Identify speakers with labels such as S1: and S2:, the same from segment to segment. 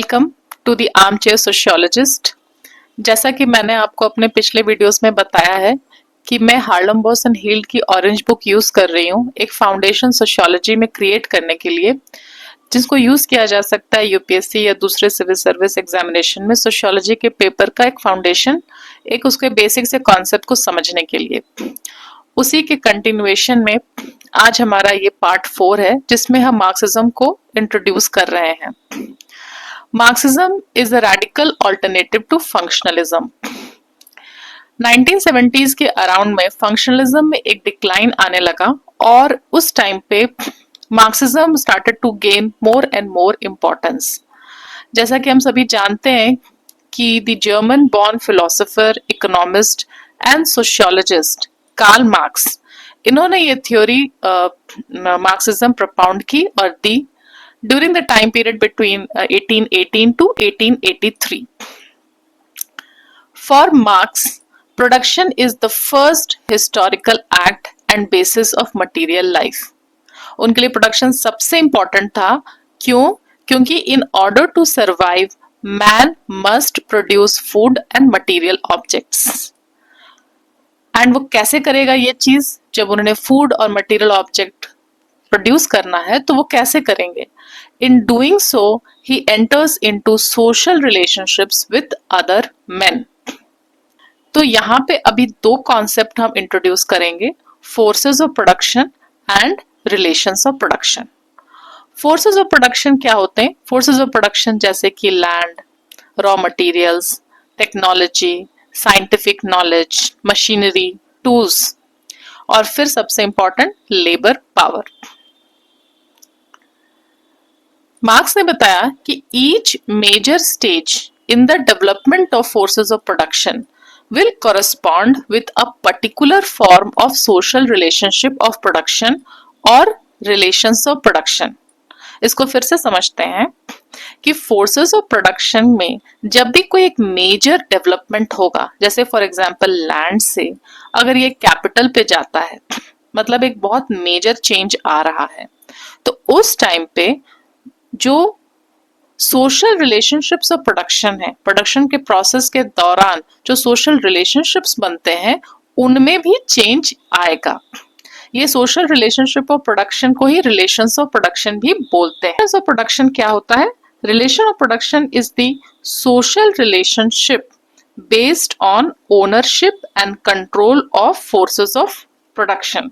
S1: Welcome to the armchair sociologist. जैसा कि मैंने आपको अपने पिछले वीडियोस में बताया है कि मैं हार्लम बॉस एंड हील्ड की ऑरेंज बुक यूज कर रही हूँ एक फाउंडेशन सोशियोलॉजी में क्रिएट करने के लिए, जिसको यूज किया जा सकता है यूपीएससी या दूसरे सिविल सर्विस एग्जामिनेशन में सोशियोलॉजी के पेपर का एक फाउंडेशन, एक उसके बेसिक से कॉन्सेप्ट को समझने के लिए। उसी के कंटिन्यूएशन में आज हमारा ये पार्ट 4 है, जिसमें हम मार्क्सिज्म को इंट्रोड्यूस कर रहे हैं। Marxism is a radical alternative to functionalism. 1970s के अराउंड में फंक्शनलिज्म में एक डिक्लाइन आने लगा और उस टाइम पे Marxism started to gain more and more importance. जैसा कि हम सभी जानते हैं कि the German born philosopher, economist and sociologist Karl Marx, इन्होंने ये थ्योरी मार्क्सिज्म प्रोपाउंड की और दी during the time period between 1818 to 1883. For Marx, production is the first historical act and basis of material life. उनके लिए प्रोडक्शन सबसे important था। क्यों? क्योंकि in order to survive, man must produce food and material objects. And वो कैसे करेगा ये चीज? जब उन्होंने फूड और मटेरियल ऑब्जेक्ट प्रोड्यूस करना है तो वो कैसे करेंगे? In doing so, he enters into social relationships with other men. तो यहाँ पे अभी दो कॉन्सेप्ट हम इंट्रोड्यूस करेंगे, forces of production and relations of production. Forces of production क्या होते हैं? फोर्सेस ऑफ प्रोडक्शन जैसे कि land, raw materials, technology, scientific knowledge, machinery, tools और फिर सबसे इंपॉर्टेंट लेबर पावर। मार्क्स ने बताया कि each major stage in the development of forces of production will correspond with a particular form of social relationship of production और relations of production। इसको फिर से समझते हैं कि फोर्सेस ऑफ प्रोडक्शन में जब भी कोई एक मेजर डेवलपमेंट होगा, जैसे फॉर एग्जांपल लैंड से अगर ये कैपिटल पे जाता है, मतलब एक बहुत मेजर चेंज आ रहा है, तो उस टाइम पे जो सोशल रिलेशनशिप्स ऑफ प्रोडक्शन है, प्रोडक्शन के प्रोसेस के दौरान जो सोशल रिलेशनशिप्स बनते हैं उनमें भी चेंज आएगा। ये सोशल रिलेशनशिप ऑफ प्रोडक्शन को ही रिलेशंस ऑफ प्रोडक्शन भी बोलते हैं। रिलेशंस ऑफ प्रोडक्शन क्या होता है? Relation of production is the social relationship based on ownership and control of forces of production.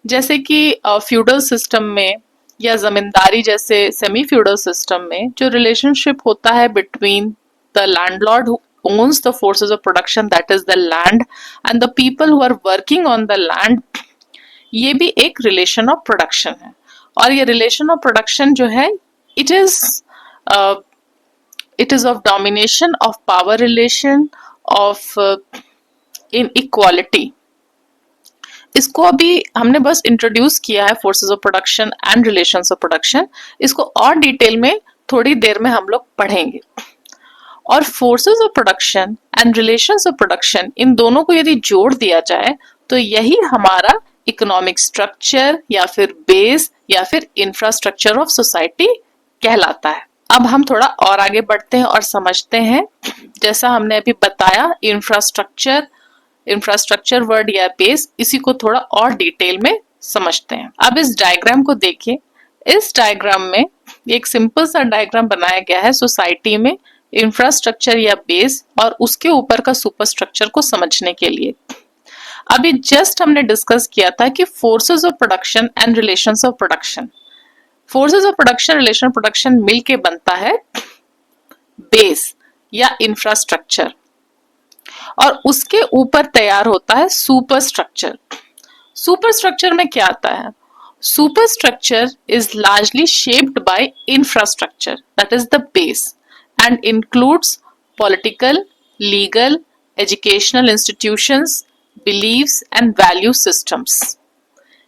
S1: जैसे कि फ्यूडल सिस्टम में या जमींदारी जैसे सेमी फ्यूडल सिस्टम में जो रिलेशनशिप होता है between the landlord who owns the forces of production, that is the land, and the people who are working on the land, ये भी एक relation of production है। और ये relation of production जो है it is of domination of power relation of inequality। इसको अभी हमने बस इंट्रोड्यूस किया है, forces of production and relations of production. इसको और डिटेल में थोड़ी देर में हम लोग पढ़ेंगे। और forces of production and relations of production, इन दोनों को यदि जोड़ दिया जाए तो यही हमारा इकोनॉमिक स्ट्रक्चर या फिर बेस या फिर इंफ्रास्ट्रक्चर ऑफ सोसाइटी कहलाता है। अब हम थोड़ा और आगे बढ़ते हैं और समझते हैं। जैसा हमने अभी बताया, इंफ्रास्ट्रक्चर वर्ड या बेस, इसी को थोड़ा और डिटेल में समझते हैं। अब इस डायग्राम को देखिए। इस डायग्राम में एक सिंपल सा डायग्राम बनाया गया है सोसाइटी में इंफ्रास्ट्रक्चर या बेस और उसके ऊपर का सुपर स्ट्रक्चर को समझने के लिए। अभी जस्ट हमने डिस्कस किया था कि forces of production and relations of production, forces of production, relation of production मिलके बनता है बेस या इंफ्रास्ट्रक्चर, और उसके ऊपर तैयार होता है सुपर स्ट्रक्चर। सुपर स्ट्रक्चर में क्या आता है? Super structure is largely shaped by infrastructure, that is the base, and includes political, legal, educational institutions, beliefs and value systems.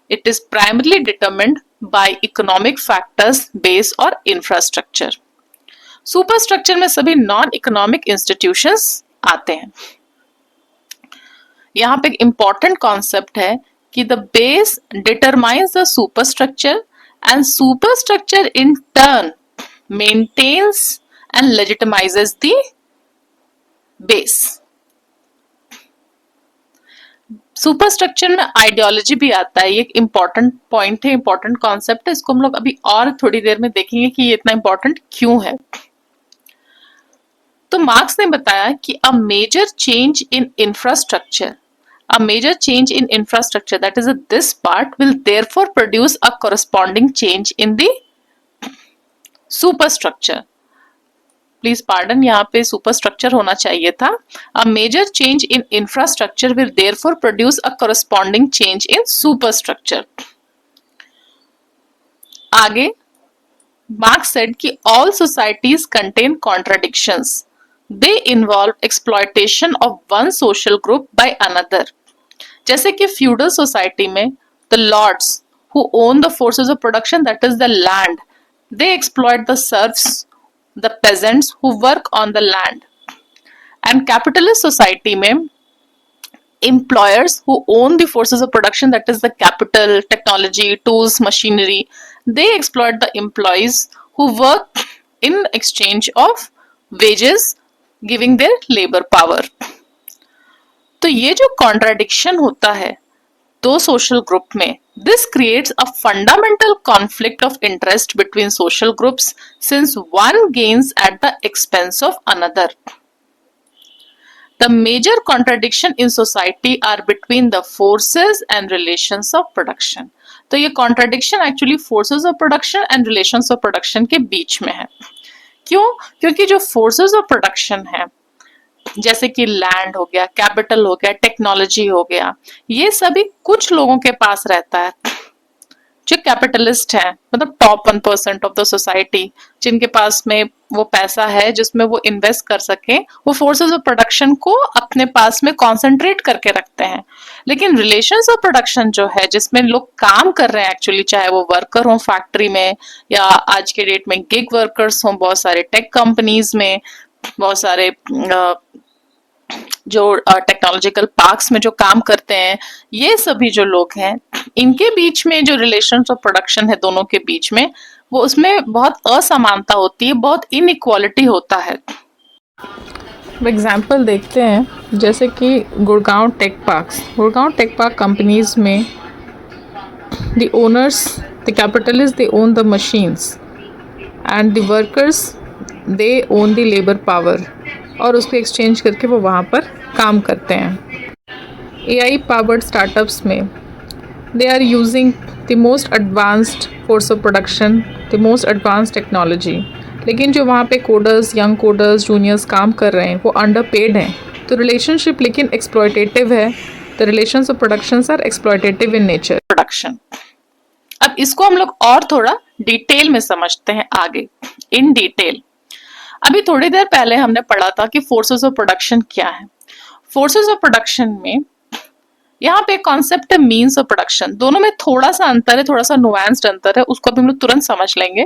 S1: It is primarily determined by economic factors, base और infrastructure. Superstructure में सभी non-economic institutions आते हैं। यहाँ पे एक important concept है कि the base determines the superstructure and superstructure in turn maintains and legitimizes the base. Superstructure में आइडियोलॉजी भी आता है, ये एक इंपॉर्टेंट पॉइंट है, इंपॉर्टेंट कॉन्सेप्ट है, इसको हम लोग अभी और थोड़ी देर में देखेंगे कि ये इतना इंपॉर्टेंट क्यों है। तो मार्क्स ने बताया कि a major change in infrastructure, a major change in infrastructure, that is this part, will therefore produce a corresponding change in the superstructure. Please pardon, यहाँ पे superstructure होना चाहिए था। A major change in infrastructure will therefore produce a corresponding change in superstructure. आगे Marx said कि all societies contain contradictions. They involve exploitation of one social group by another. जैसे कि feudal society में the lords who own the forces of production, that is the land, they exploit the serfs, the peasants who work on the land. And capitalist society में employers who own the forces of production, that is the capital, technology, tools, machinery, they exploit the employees who work in exchange of wages, giving their labor power. तो ये जो contradiction होता है दो social group में, this creates a fundamental conflict of interest between social groups since one gains at the expense of another. The major contradiction in society are between the forces and relations of production. तो ये contradiction actually forces of production and relations of production के बीच में है। क्यों? क्योंकि जो forces of production है, जैसे कि लैंड हो गया, कैपिटल हो गया, टेक्नोलॉजी हो गया, ये सभी कुछ लोगों के पास रहता है जो कैपिटलिस्ट है, मतलब टॉप 1% ऑफ द सोसाइटी, जिनके पास में वो पैसा है जिसमें वो इन्वेस्ट कर सके, वो फोर्सेस ऑफ प्रोडक्शन को अपने पास में कॉन्सेंट्रेट करके रखते हैं। लेकिन रिलेशंस ऑफ प्रोडक्शन जो है, जिसमें लोग काम कर रहे हैं एक्चुअली, चाहे वो वर्कर हो फैक्ट्री में या आज के डेट में गिग वर्कर्स हों बहुत सारे टेक कंपनीज में, बहुत सारे जो टेक्नोलॉजिकल पार्क्स में जो काम करते हैं, ये सभी जो लोग हैं, इनके बीच में जो रिलेशंस ऑफ प्रोडक्शन है दोनों के बीच में, वो उसमें बहुत असमानता होती है, बहुत इनइक्वालिटी होता है। एग्जाम्पल देखते हैं, जैसे कि गुड़गांव टेक पार्क कंपनीज में the owners, the capitalist, they own the machines and the workers they own the labour power, और उसको एक्सचेंज करके वो वहाँ पर काम करते हैं। AI पावर्ड स्टार्टअप्स में they are using the most advanced force of production, the most advanced technology, लेकिन जो वहाँ पे कोडर्स, यंग कोडर्स, जूनियर्स काम कर रहे हैं वो अंडर पेड हैं। तो रिलेशनशिप लेकिन एक्सप्लॉयटेटिव है। The relations of productions are exploitative in nature. Production, अब इसको हम लोग और थोड़ा डिटेल में समझते हैं आगे, इन डिटेल। अभी थोड़ी देर पहले हमने पढ़ा था कि फोर्सेस ऑफ प्रोडक्शन क्या है। फोर्सेस ऑफ प्रोडक्शन में यहाँ पे कॉन्सेप्ट है मीन्स ऑफ प्रोडक्शन, दोनों में थोड़ा सा अंतर है, थोड़ा सा नुआंस्ड अंतर है, उसको अभी हम लोग तुरंत समझ लेंगे।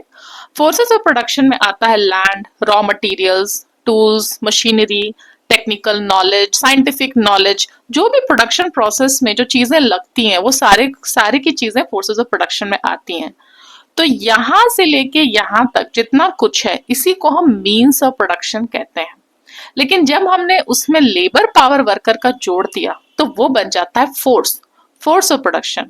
S1: फोर्सेस ऑफ प्रोडक्शन में आता है land, raw materials, tools, machinery, technical knowledge, scientific knowledge, जो भी प्रोडक्शन प्रोसेस में जो चीजें लगती हैं वो सारी की चीजें फोर्सेस ऑफ प्रोडक्शन में आती हैं। तो यहां से लेके यहां तक जितना कुछ है, इसी को हम मीन्स ऑफ प्रोडक्शन कहते हैं। लेकिन जब हमने उसमें लेबर पावर वर्कर का जोड़ दिया तो वो बन जाता है force of production.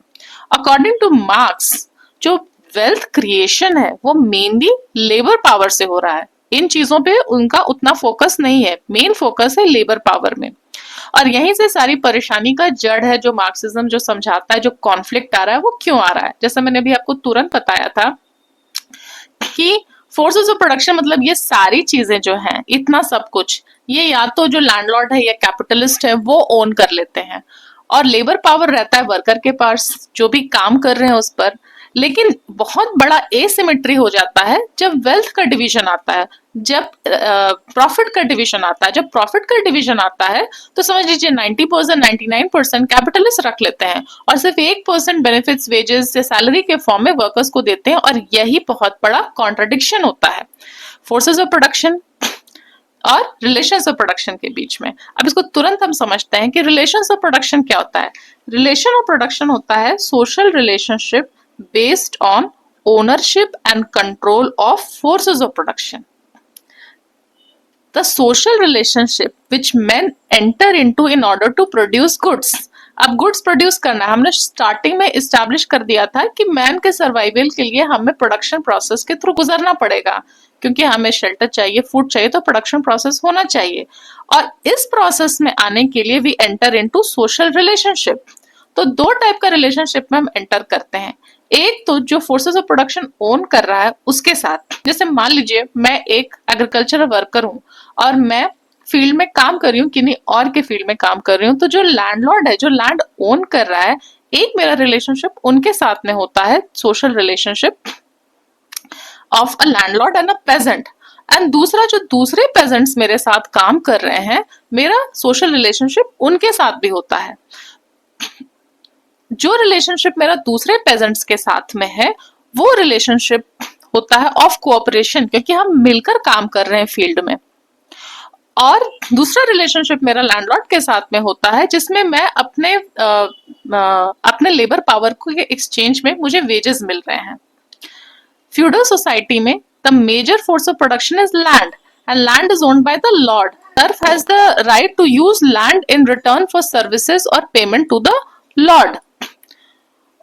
S1: According two marks, जो वेल्थ क्रिएशन है वो मेनली लेबर पावर से हो रहा है। इन चीजों पे उनका उतना फोकस नहीं है, मेन फोकस है लेबर पावर में, और यहीं से सारी परेशानी का जड़ है जो मार्क्सिज्म जो समझाता है, जो कॉन्फ्लिक्ट आ रहा है वो क्यों आ रहा है। जैसे मैंने अभी आपको तुरंत बताया था कि फोर्सेस ऑफ प्रोडक्शन मतलब ये सारी चीजें जो हैं, इतना सब कुछ, ये या तो जो लैंडलॉर्ड है या कैपिटलिस्ट है वो ओन कर लेते हैं, और लेबर पावर रहता है वर्कर के पास जो भी काम कर रहे हैं उस पर। लेकिन बहुत बड़ा एसिमेट्री हो जाता है जब वेल्थ का डिवीजन आता है, जब प्रॉफिट का डिवीजन आता है। जब प्रॉफिट का डिवीजन आता है तो समझ लीजिए 90%, 99% कैपिटलिस्ट रख लेते हैं और सिर्फ 1% बेनिफिट्स, वेजेस या सैलरी के फॉर्म में वर्कर्स को देते हैं, और यही बहुत बड़ा कॉन्ट्रडिक्शन होता है फोर्सेस ऑफ प्रोडक्शन और रिलेशंस ऑफ प्रोडक्शन के बीच में। अब इसको तुरंत हम समझते हैं कि रिलेशंस ऑफ प्रोडक्शन क्या होता है। रिलेशन ऑफ प्रोडक्शन होता है social relationship based on ownership and control of forces of production. The social relationship which men enter into in order to produce goods. अब गुड्स प्रोड्यूस करना है, हमने starting में इस्टेब्लिश कर दिया था कि मैन के सर्वाइवल के लिए हमें प्रोडक्शन प्रोसेस के थ्रू गुजरना पड़ेगा, क्योंकि हमें शेल्टर चाहिए, फूड चाहिए, तो प्रोडक्शन प्रोसेस होना चाहिए। और इस प्रोसेस में आने के लिए we enter into social relationship. तो दो टाइप का रिलेशनशिप में हम एंटर करते हैं। एक तो जो फोर्सेस ऑफ प्रोडक्शन ओन कर रहा है उसके साथ, जैसे मान लीजिए मैं एक एग्रीकल्चरल वर्कर हूँ और मैं फील्ड में काम कर रही हूँ, किन्हीं और के फील्ड में काम कर रही हूँ, तो जो लैंडलॉर्ड है, जो लैंड ओन कर रहा है, एक मेरा रिलेशनशिप उनके साथ में होता है, social relationship of a landlord and a peasant. And दूसरा, जो दूसरे पेजेंट्स मेरे साथ काम कर रहे हैं, मेरा सोशल रिलेशनशिप उनके साथ भी होता है। जो रिलेशनशिप मेरा दूसरे पेजेंट्स के साथ में है वो रिलेशनशिप होता है ऑफ कोऑपरेशन, क्योंकि हम मिलकर काम कर रहे हैं फील्ड में। और दूसरा रिलेशनशिप मेरा लैंडलॉर्ड के साथ में होता है, जिसमें मैं अपने लेबर पावर के एक्सचेंज में मुझे वेजेस मिल रहे हैं। फ्यूडल सोसाइटी में the major force of production is land and land is owned by the lord. Serf has the right to use land in return for services और payment to the lord.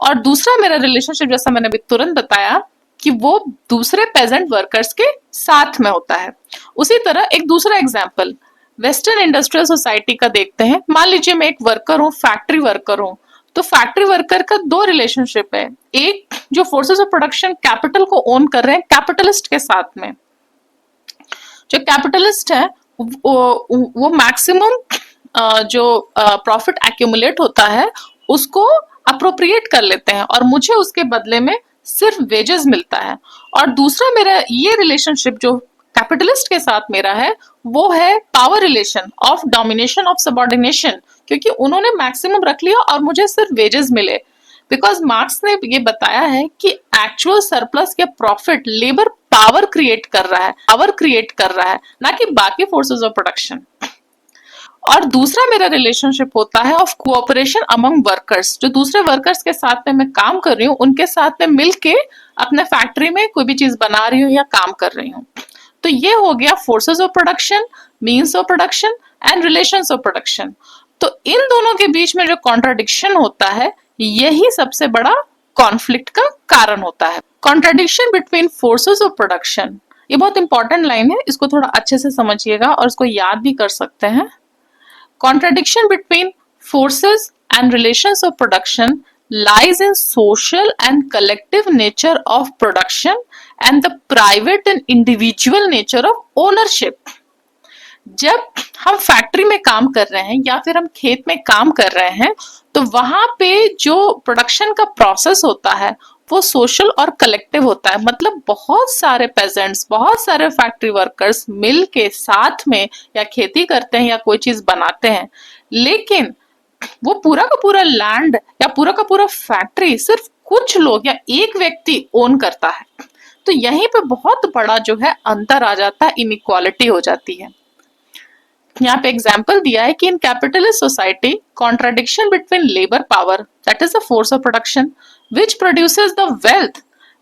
S1: और दूसरा मेरा relationship, जैसा मैंने अभी तुरंत बताया, कि वो दूसरे पेजेंट वर्कर्स के साथ में होता है। उसी तरह एक दूसरा एग्जांपल वेस्टर्न इंडस्ट्रियल सोसाइटी का देखते हैं। मान लीजिए मैं एक वर्कर हूँ, फैक्ट्री वर्कर हूँ, तो फैक्ट्री वर्कर का दो रिलेशनशिप है। एक जो फोर्सेस ऑफ प्रोडक्शन कैपिटल को ओन कर रहे हैं कैपिटलिस्ट के साथ में। जो कैपिटलिस्ट है वो मैक्सिमम जो प्रॉफिट एक्यूमुलेट होता है उसको अप्रोप्रिएट कर लेते हैं और मुझे उसके बदले में सिर्फ वेजेस मिलता है। और दूसरा मेरा ये रिलेशनशिप जो कैपिटलिस्ट के साथ मेरा है वो है power relation of domination of subordination, क्योंकि उन्होंने मैक्सिमम रख लिया और मुझे सिर्फ वेजेस मिले। बिकॉज मार्क्स ने ये बताया है कि एक्चुअल सरप्लस या प्रॉफिट लेबर पावर क्रिएट कर रहा है, ना कि बाकी फोर्सेस ऑफ प्रोडक्शन। और दूसरा मेरा रिलेशनशिप होता है ऑफ कोऑपरेशन अमंग वर्कर्स। जो दूसरे वर्कर्स के साथ में मैं काम कर रही हूँ उनके साथ में मिलके अपने फैक्ट्री में कोई भी चीज बना रही हूँ या काम कर रही हूँ। तो ये हो गया forces of production, means of production and relations of production. तो इन दोनों के बीच में जो कॉन्ट्राडिक्शन होता है यही सबसे बड़ा कॉन्फ्लिक्ट का कारण होता है। Contradiction between forces of production, ये बहुत इंपॉर्टेंट लाइन है, इसको थोड़ा अच्छे से समझिएगा और इसको याद भी कर सकते हैं। Contradiction between forces and relations of production lies in social and collective nature of production and the private and individual nature of ownership. जब हम फैक्ट्री में काम कर रहे हैं या फिर हम खेत में काम कर रहे हैं तो वहां पे जो प्रोडक्शन का प्रोसेस होता है वो सोशल और कलेक्टिव होता है। मतलब बहुत सारे पेजेंट्स, बहुत सारे फैक्ट्री वर्कर्स मिल के साथ में या खेती करते हैं या कोई चीज बनाते हैं, लेकिन वो पूरा का पूरा लैंड या पूरा का पूरा फैक्ट्री सिर्फ कुछ लोग या एक व्यक्ति ओन करता है। तो यहीं पे बहुत बड़ा जो है अंतर आ जाता है, इनइक्वालिटी हो जाती है। यहाँ पे एग्जाम्पल दिया है कि in capitalist society contradiction between labour power that is the force of production which produces the wealth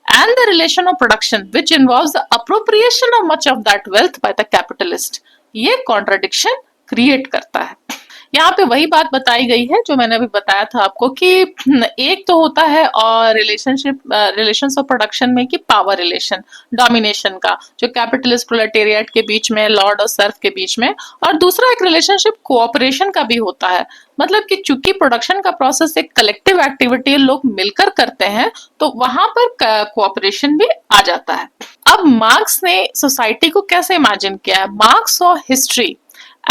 S1: and the relation of production which involves the appropriation of much of that wealth by the capitalist, ये contradiction create करता है। यहाँ पे वही बात बताई गई है जो मैंने अभी बताया था आपको कि एक तो होता है और रिलेशंस ऑफ प्रोडक्शन में कि पावर रिलेशन, डोमिनेशन का, जो कैपिटलिस्ट प्रोलेटेरिएट के बीच में, लॉर्ड और सर्फ के बीच में, और दूसरा एक रिलेशनशिप कोऑपरेशन का भी होता है। मतलब कि चूंकि प्रोडक्शन का प्रोसेस एक कलेक्टिव एक्टिविटी लोग मिलकर करते हैं तो वहां पर कोऑपरेशन भी आ जाता है। अब मार्क्स ने सोसाइटी को कैसे इमेजिन किया है? Marks saw history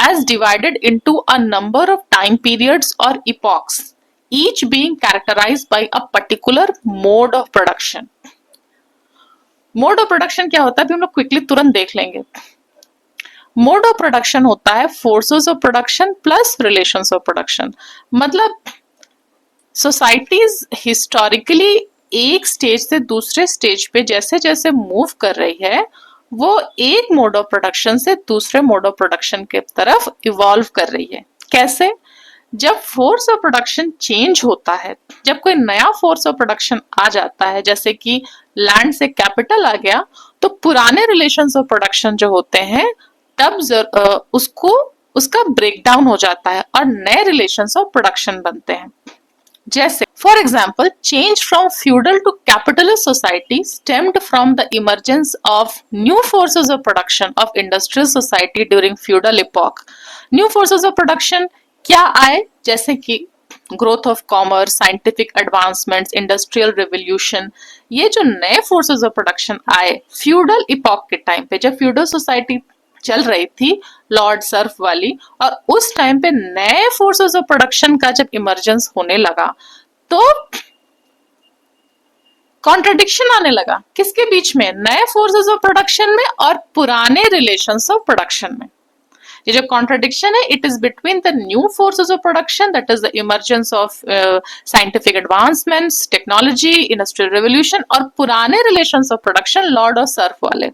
S1: as divided into a number of time periods or epochs, each being characterized by a particular mode of production. Mode of production क्या होता है अभी हम लोग क्विकली तुरंत देख लेंगे। Mode of production होता है forces of production plus relations of production। मतलब societies historically एक स्टेज से दूसरे स्टेज पे जैसे जैसे मूव कर रही है वो एक मोड ऑफ प्रोडक्शन से दूसरे मोड ऑफ प्रोडक्शन के तरफ इवॉल्व कर रही है। कैसे? जब फोर्स ऑफ प्रोडक्शन चेंज होता है, जब कोई नया फोर्स ऑफ प्रोडक्शन आ जाता है, जैसे कि लैंड से कैपिटल आ गया, तो पुराने रिलेशंस ऑफ प्रोडक्शन जो होते हैं तब उसको उसका ब्रेकडाउन हो जाता है और नए रिलेशंस ऑफ प्रोडक्शन बनते हैं। जैसे for example, change from feudal to capitalist society stemmed from the emergence of new forces of production of industrial society during feudal epoch. New forces of production क्या आए, जैसे कि growth of commerce, scientific advancements, industrial revolution. ये जो नए forces of production आए feudal epoch के time पे, जब फ्यूडल सोसाइटी चल रही थी लॉर्ड सर्फ वाली, और उस टाइम पे नए फोर्सेस ऑफ प्रोडक्शन का जब इमर्जेंस होने लगा तो कॉन्ट्रडिक्शन आने लगा किसके बीच में, नए फोर्सेस ऑफ प्रोडक्शन में और पुराने रिलेशंस ऑफ प्रोडक्शन में। ये जो कॉन्ट्रडिक्शन है, it is between the new forces of production, that is the emergence of scientific advancements, technology, industrial revolution, और पुराने रिलेशंस ऑफ प्रोडक्शन लॉर्ड और सर्फ वाले।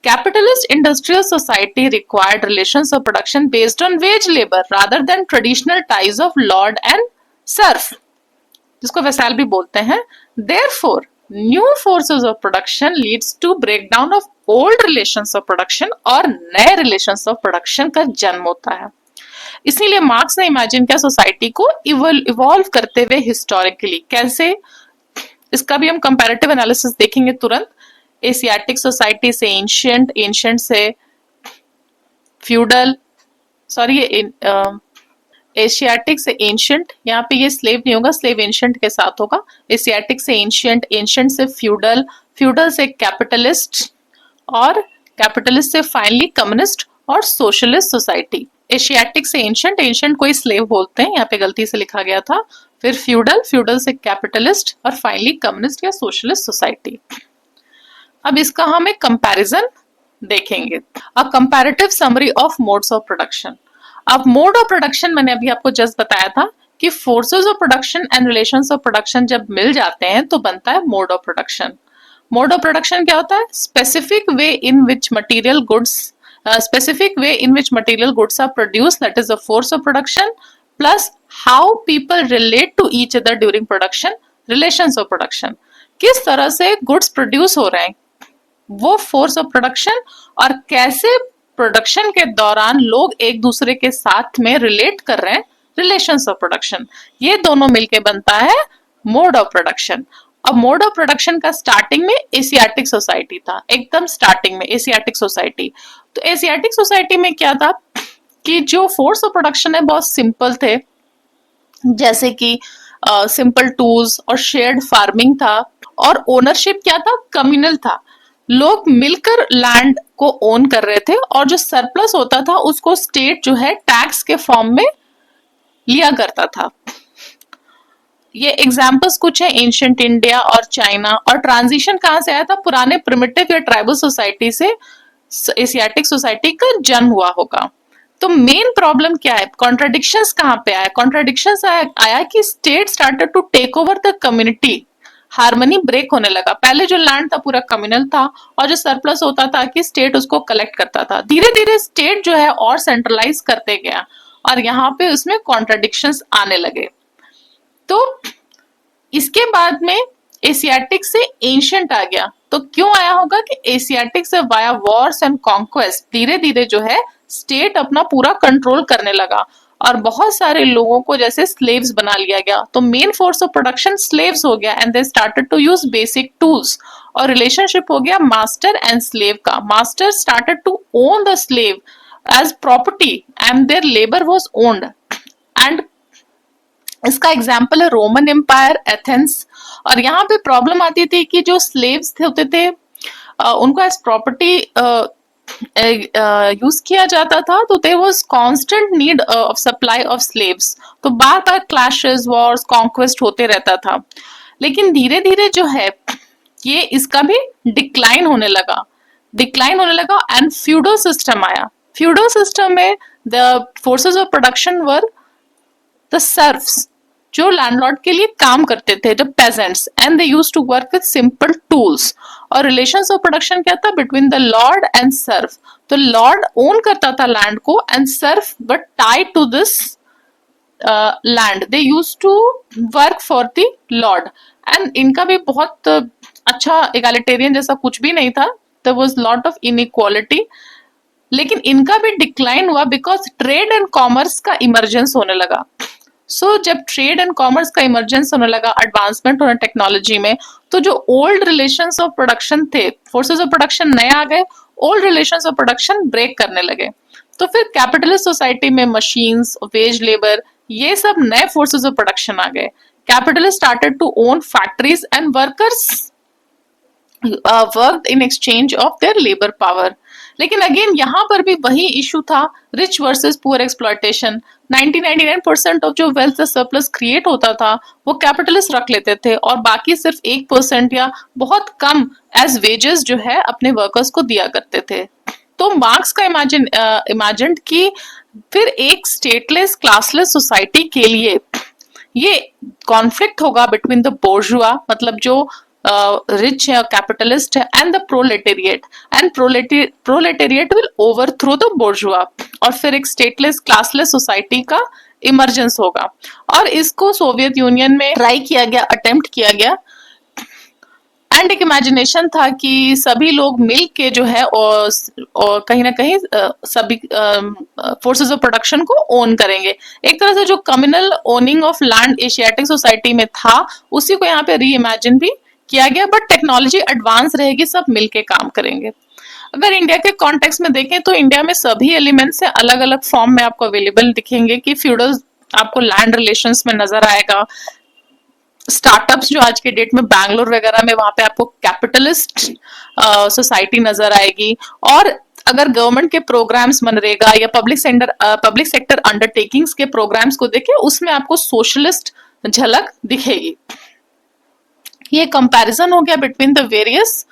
S1: Capitalist industrial society required relations of production based on wage labor rather than traditional ties of lord and serf, जिसको वैसाल भी बोलते हैं। Therefore, new forces of production leads to breakdown of old relations of production और नए relations of production का जन्म होता है। इसीलिए मार्क्स ने इमेजिन किया सोसाइटी को इवॉल्व करते हुए हिस्टोरिकली। कैसे, इसका भी हम कंपैरेटिव एनालिसिस देखेंगे तुरंत। एशियाटिक सोसाइटी से एंशियंट, एंशियंट से फ्यूडल, सॉरी एशियाटिक से एंशियंट, यहाँ पे ये स्लेव नहीं होगा, स्लेव एंशियंट के साथ होगा। एशियाटिक से एंशियंट, एंशियंट से फ्यूडल, फ्यूडल से कैपिटलिस्ट, और कैपिटलिस्ट से फाइनली कम्युनिस्ट और सोशलिस्ट सोसाइटी। एशियाटिक से एंशियंट, एंशियंट कोई स्लेव बोलते हैं, यहाँ पे गलती से लिखा गया था। फिर फ्यूडल, फ्यूडल से कैपिटलिस्ट, और फाइनली कम्युनिस्ट या सोशलिस्ट सोसाइटी। अब इसका हम एक कंपैरिजन देखेंगे। A comparative summary of modes of production. अब मोड ऑफ प्रोडक्शन मैंने अभी आपको जस्ट बताया था कि forces of production and relations of production जब मिल जाते हैं तो बनता है mode of production. Mode of production क्या होता है, specific way in which material goods are produced, that is the force of production, plus how people relate to each other during production, relations of production. किस तरह से goods produce हो रहे हैं वो फोर्स ऑफ प्रोडक्शन, और कैसे production के दौरान लोग एक दूसरे के साथ में रिलेट कर रहे हैं, रिलेशंस ऑफ प्रोडक्शन। ये दोनों मिलके बनता है मोड ऑफ प्रोडक्शन। अब मोड ऑफ प्रोडक्शन का स्टार्टिंग में एशियाटिक सोसाइटी था, एकदम स्टार्टिंग में एशियाटिक सोसाइटी। तो एशियाटिक सोसाइटी में क्या था कि जो फोर्स ऑफ प्रोडक्शन है बहुत सिंपल थे, जैसे कि सिंपल टूल्स और शेयर्ड फार्मिंग था, और ओनरशिप क्या था, कम्युनल था। लोग मिलकर लैंड को ओन कर रहे थे, और जो सरप्लस होता था उसको स्टेट जो है टैक्स के फॉर्म में लिया करता था। ये एग्जाम्पल्स कुछ है एंशियंट इंडिया और चाइना। और ट्रांजिशन कहां से आया था, पुराने प्रिमिटिव या ट्राइबल सोसाइटी से एशियाटिक सोसाइटी का जन्म हुआ होगा। तो मेन प्रॉब्लम क्या है, कॉन्ट्राडिक्शंस कहां पे आया, कॉन्ट्राडिक्शंस आया कि state started to take over the community, harmony break होने लगा। पहले जो लैंड था पूरा कम्युनल था, और जो सरप्लस होता था कि स्टेट उसको कलेक्ट करता था। धीरे धीरे स्टेट जो है और सेंट्रलाइज करते गया, और यहाँ पे उसमें कॉन्ट्राडिक्शंस आने लगे। तो इसके बाद में एशियाटिक से एंशियंट आ गया। तो क्यों आया होगा कि एशियाटिक से वाया वॉर्स एंड कॉन्क्वेस्ट धीरे धीरे जो है स्टेट अपना पूरा कंट्रोल करने लगा, और बहुत सारे लोगों को जैसे स्लेव्स बना लिया गया। तो main force of production slaves हो गया, and they started to use basic tools. और रिलेशनशिप हो गया मास्टर एंड स्लेव का। Master started to own the slave as property, and their labour was owned. And इसका एग्जाम्पल है Roman Empire, Athens. और यहाँ पे प्रॉब्लम आती थी कि जो स्लेव्स होते थे उनको एज प्रॉपर्टी यूज किया जाता था, तो there was constant need of supply of slaves. तो बार बार क्लैशेस, वॉर्स, कॉन्क्वेस्ट होते रहता था। लेकिन धीरे धीरे जो है ये इसका भी डिक्लाइन होने लगा, एंड फ्यूडल सिस्टम आया। फ्यूडल सिस्टम में the forces of production were the serfs, जो लैंडलॉर्ड के लिए काम करते थे, the peasants, and they used to work with simple tools. और रिलेशंस ऑफ प्रोडक्शन क्या था, between the lord and serf. तो लॉर्ड ओन करता था लैंड को, and serf but tied to this land, they use to work for the lord. And इनका भी बहुत अच्छा एगालिटेरियन जैसा कुछ भी नहीं था, there was lot of inequality. लेकिन इनका भी डिक्लाइन हुआ बिकॉज ट्रेड एंड कॉमर्स का इमरजेंस होने लगा। सो जब ट्रेड एंड कॉमर्स का इमरजेंस होने लगा, एडवांसमेंट होने टेक्नोलॉजी में, तो जो ओल्ड रिलेशंस ऑफ प्रोडक्शन थे, फोर्सेस ऑफ प्रोडक्शन नए आ गए, old relations of production break करने लगे। तो फिर कैपिटलिस्ट सोसाइटी में मशीन्स, वेज लेबर, ये सब नए फोर्सेस ऑफ प्रोडक्शन आ गए। Capitalist started to own factories and workers worked in exchange of their labour power. लेकिन अगेन यहाँ पर भी वही इशू था, rich versus poor exploitation. 99% of जो वेल्थ सरप्लस क्रिएट होता था वो कैपिटलिस्ट रख लेते थे, और बाकी सिर्फ 1% या बहुत कम एज वेजेस जो है अपने वर्कर्स को दिया करते थे। तो मार्क्स का इमेजिन कि फिर एक स्टेटलेस क्लासलेस सोसाइटी के लिए ये कॉन्फ्लिक्ट होगा बिटवीन द बोर्जुआ, मतलब जो रिच है, कैपिटलिस्ट है, and the proletariat, and proletariat will overthrow the bourgeois, और फिर एक स्टेटलेस क्लासलेस सोसाइटी का इमरजेंस होगा। और इसको सोवियत यूनियन में ट्राई किया गया, अटेम्प्ट किया गया, एंड एक इमेजिनेशन था कि सभी लोग मिल के जो है और कहीं ना कहीं सभी फोर्सेस ऑफ प्रोडक्शन को ओन करेंगे। एक तरह से जो communal owning of land Asiatic society में था, उसी को यहाँ पे री इमेजिन भी किया गया, बट टेक्नोलॉजी एडवांस रहेगी, सब मिलके काम करेंगे। अगर इंडिया के कॉन्टेक्स्ट में देखें तो इंडिया में सभी एलिमेंट्स से अलग अलग फॉर्म में आपको अवेलेबल दिखेंगे, कि फ्यूडल आपको लैंड रिलेशंस में नजर आएगा, स्टार्टअप्स जो आज के डेट में बैंगलोर वगैरह में, वहां पे आपको कैपिटलिस्ट सोसाइटी नजर आएगी। और अगर गवर्नमेंट के प्रोग्राम्स, मनरेगा या पब्लिक सेक्टर अंडरटेकिंग्स के प्रोग्राम्स को देखें, उसमें आपको सोशलिस्ट झलक दिखेगी। ये कंपैरिजन हो गया between the various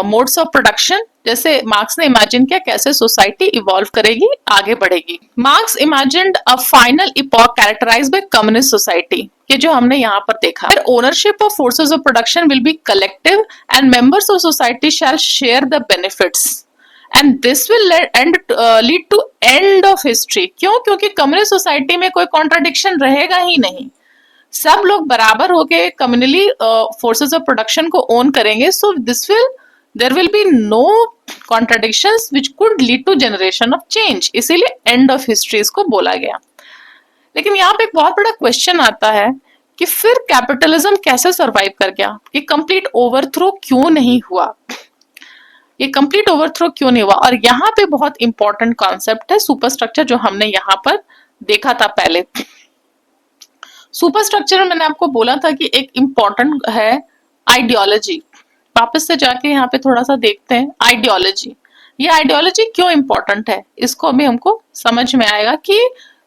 S1: modes of production, जैसे मार्क्स ने इमेजिन किया कैसे सोसाइटी इवॉल्व करेगी, आगे बढ़ेगी। Marx imagined a final epoch characterized by communist society, ये जो हमने यहाँ पर देखा। Ownership of forces of production will be collective and members of society shall share the benefits, and this will lead to end of history. क्यों? क्योंकि communist society में कोई कॉन्ट्राडिक्शन रहेगा ही नहीं, सब लोग बराबर होके कम्युनली फोर्सेस ऑफ प्रोडक्शन को ओन करेंगे। So there will be no contradictions which could lead to generation of change, इसीलिए एंड ऑफ हिस्ट्री इसको बोला गया। लेकिन यहाँ पे एक बहुत बड़ा क्वेश्चन आता है कि फिर कैपिटलिज्म कैसे सरवाइव कर गया, ये कंप्लीट ओवरथ्रो क्यों नहीं हुआ, ये कंप्लीट ओवरथ्रो क्यों नहीं हुआ। और यहाँ पे बहुत इंपॉर्टेंट कॉन्सेप्ट है सुपरस्ट्रक्चर, जो हमने यहाँ पर देखा था पहले। सुपरस्ट्रक्चर में मैंने आपको बोला था कि एक इंपॉर्टेंट है आइडियोलॉजी। वापस से जाके यहाँ पे थोड़ा सा देखते हैं आइडियोलॉजी। ये आइडियोलॉजी क्यों इंपॉर्टेंट है, इसको अभी हमको समझ में आएगा कि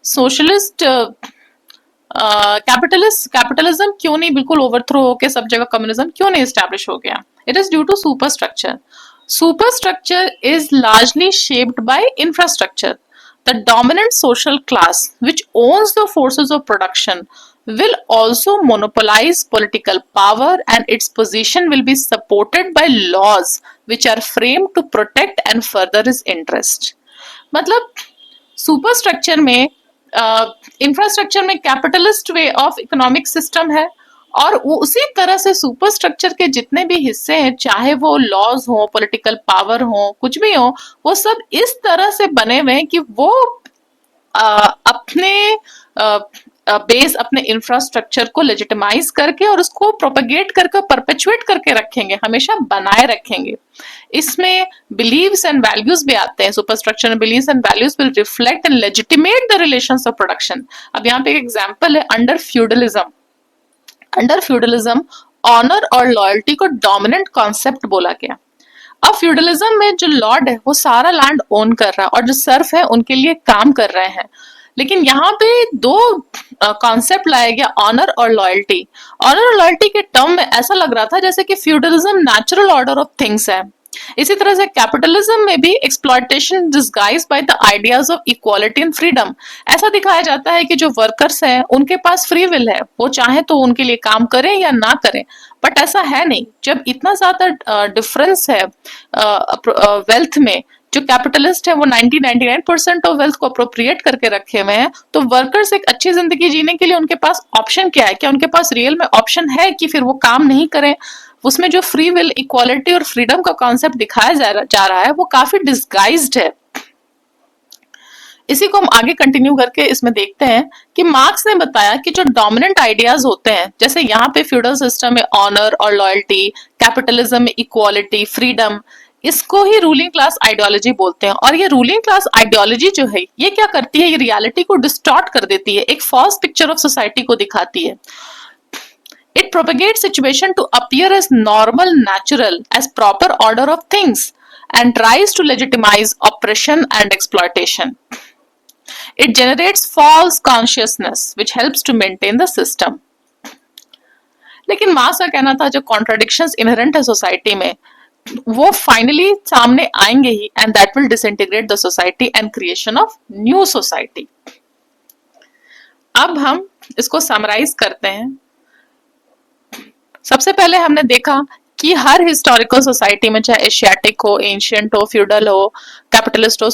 S1: सोशलिस्ट कैपिटलिज्म क्यों नहीं बिल्कुल ओवरथ्रो होके सब जगह कम्युनिज्म क्यों नहीं एस्टैब्लिश हो गया। It is due to superstructure. Superstructure is largely shaped by infrastructure. The dominant social class, which owns the forces of production, will also monopolize political power, and its position will be supported by laws which are framed to protect and further its interest. मतलब superstructure में infrastructure में capitalist way of economic system है, और उसी तरह से superstructure के जितने भी हिस्से हैं, चाहे वो लॉज हो, पॉलिटिकल पावर हो, कुछ भी हो, वो सब इस तरह से बने हुए हैं कि वो अपने बेस, अपने इंफ्रास्ट्रक्चर को लेजिटिमाइज करके और उसको प्रोपेगेट करके, परपेचुएट करके रखेंगे, हमेशा बनाए रखेंगे। इसमें बिलीव्स एंड वैल्यूज भी आते हैं। सुपरस्ट्रक्चर में beliefs and values will reflect and legitimate the relations of production. अब यहाँ पे एक एग्जांपल है, under feudalism. Under feudalism honour और लॉयल्टी को डोमिनेंट कॉन्सेप्ट बोला गया। अब फ्यूडलिज्म में जो लॉर्ड है वो सारा लैंड ओन कर रहा है, और जो सर्फ है उनके लिए काम कर रहे हैं। लेकिन यहाँ पे दो कॉन्सेप्ट लाया गया, ऑनर और लॉयल्टी। ऑनर और लॉयल्टी के टर्म में ऐसा लग रहा था जैसे कि feudalism natural order of things है। इसी तरह से कैपिटलिज्म में भी exploitation disguised by the ideas of equality and freedom. ऐसा दिखाया जाता है कि जो वर्कर्स हैं उनके पास फ्री विल है, वो चाहे तो उनके लिए काम करें या ना करें, बट ऐसा है नहीं। जब इतना ज्यादा डिफरेंस है वेल्थ में, जो कैपिटलिस्ट है वो 99% ऑफ वेल्थ को अप्रोप्रिएट करके रखे हुए हैं, तो वर्कर्स एक अच्छी जिंदगी जीने के लिए उनके पास ऑप्शन क्या है? क्या उनके पास रियल में ऑप्शन है कि फिर वो काम नहीं करें? उसमें जो फ्री विल, इक्वालिटी और फ्रीडम का कॉन्सेप्ट दिखाया जा रहा है वो काफी डिस्गाइज्ड है। इसी को हम आगे कंटिन्यू करके इसमें देखते हैं कि मार्क्स ने बताया कि जो डोमिनेंट आइडियाज होते हैं, जैसे यहाँ पे फ्यूडल सिस्टम में ऑनर और लॉयल्टी, कैपिटलिज्म में इक्वालिटी, फ्रीडम, इसको ही रूलिंग क्लास आइडियोलॉजी बोलते हैं। और ये रूलिंग क्लास आइडियोलॉजी जो है ये क्या करती है, ये रियलिटी को डिस्टॉर्ट कर देती है, एक फॉल्स पिक्चर ऑफ सोसाइटी को दिखाती है। It propagates situation to appear as normal, natural, as proper order of things, and tries to legitimize oppression and exploitation. It generates false consciousness, which helps to maintain the system. लेकिन marks का कहना था जो contradictions inherent है society में वो finally सामने आएंगे ही, and that will disintegrate the society and creation of new society. अब हम इसको समराइज करते हैं। सबसे पहले हमने देखा कि हर हिस्टोरिकल सोसाइटी में, चाहे एशियाटिक हो, एंशियंट हो, फ्यूडल हो, कैपिटलिस्ट हो,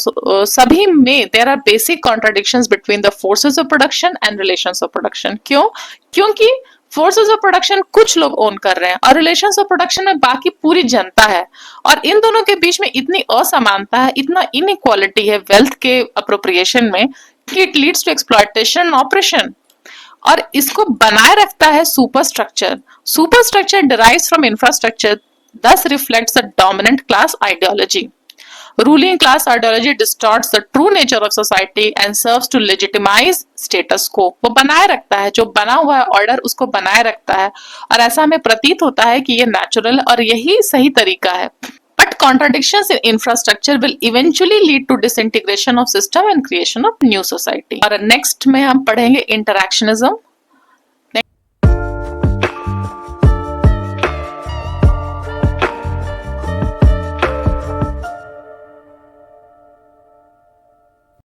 S1: सभी में there are basic contradictions between the forces of production and relations of production. क्यों? क्योंकि फोर्सेस ऑफ प्रोडक्शन कुछ लोग ओन कर रहे हैं और रिलेशंस ऑफ प्रोडक्शन में बाकी पूरी जनता है, और इन दोनों के बीच में इतनी असमानता है, इतना इनइक्वालिटी है वेल्थ के अप्रोप्रिएशन में कि it leads to exploitation, operation. और इसको बनाए रखता है superstructure. Superstructure derives from infrastructure, thus reflects the dominant class ideology. Ruling class ideology distorts the true nature of society and serves to legitimize status quo. वो बनाए रखता है, जो बना हुआ है ऑर्डर उसको बनाए रखता है, और ऐसा हमें प्रतीत होता है कि ये नेचुरल और यही सही तरीका है। But contradictions in infrastructure will eventually lead to disintegration of system and creation of new society. और next में हम पढ़ेंगे interactionism